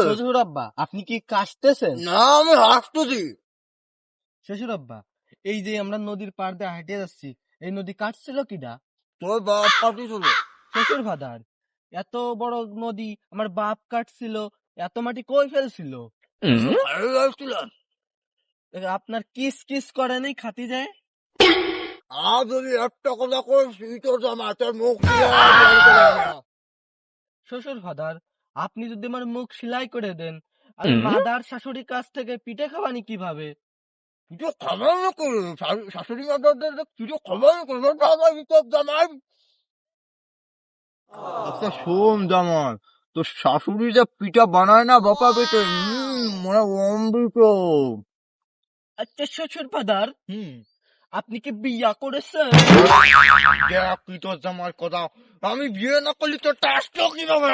শ্বশুর আব্বা, আপনি কি কাশতেছেন? না, আমি হাসতেছি। শ্বশুর আব্বা, এই যে আমরা নদীর পাড় দিয়ে হাঁটে যাচ্ছি, এই নদী কাটছিল কিডা? তোর বাপ কাটিছিল। শ্বশুর ফাদার, এত বড় নদী আমার বাপ কাটছিল, এত মাটি কই ফেলছিল? আপনার কিস কিস করে নাই খাতি যায়? আর যদি একটা কথা কইস তো জামা তোর মুখ শ্বশুর ফাদার, আপনি যদি আমার মুখ সেলাই করে দেন, আমি মাদার শাশুড়ির কাছ থেকে পিঠে খাওয়ানি কিভাবে? কিছু খাবার না করো, শাশুড়ি মাতাদের কিছু খাবার করবে তোর জামাই। আচ্ছা শোন জামাই, তোর শাশুড়ি যে পিঠা বানায় না বাপা বেটে, মানে অমৃত। আচ্ছা শ্বশুর ফাদার, আপনি কি বিয়া করেছেন? দেখ কি তোর জামাই কথা, আমি বিয়ে না করলে তোরটা আসলো কিভাবে,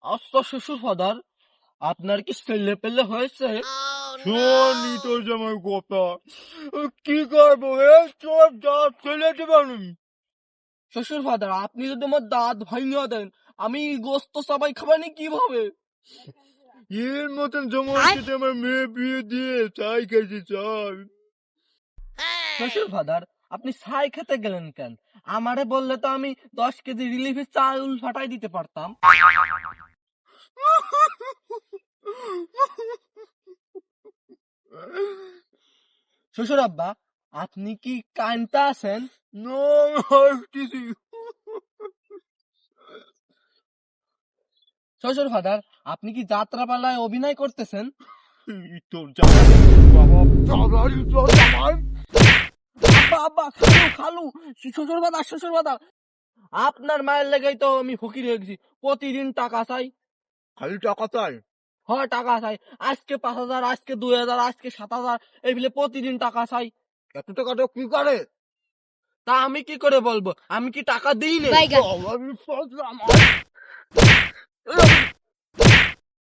আচ্ছা শ্বশুর ফাদার, আপনার কি ছেলে পেলে হয়েছে? শোনি তোর জামাই কথা, কি করবো তোর যা ছেলে দেবানি। শ্বশুর ফাদার, আপনি যদি আমার দাঁত ভাঙিয়ে দেন, আমি গোস্ত সবাই খাবানি কিভাবে? এর মতন জামাই সাথে আমার মেয়ে বিয়ে দিয়ে চাই খেয়েছি চাই। শ্বশুর ফাদার, আপনি ছাই খেতে গেলেন কেন? আমারে বললে তো আমি 10 কেজি রিলিফের চাউল ফাটাই দিতে পারতাম। শ্বশুর আব্বা, আপনি কি কানতা আছেন? শ্বশুর ফাদার, আপনি কি যাত্রাপালায় অভিনয় করতেছেন? আব্বা আব্বা, খালু খালু, শ্বশুর ফাদার, আপনার মায়ের লেগেই তো আমি ফকির হয়ে গেছি, প্রতিদিন টাকা চাই। খালি টাকা চাই? হয় টাকা চাই, আজকে 5,000, আজকে 2,000, আজকে 7,000, এই বলে প্রতিদিন টাকা চাই। এত টাকা তো কি করে? তা আমি কি করে বলবো, আমি কি টাকা দিই না? বাইগান। আমি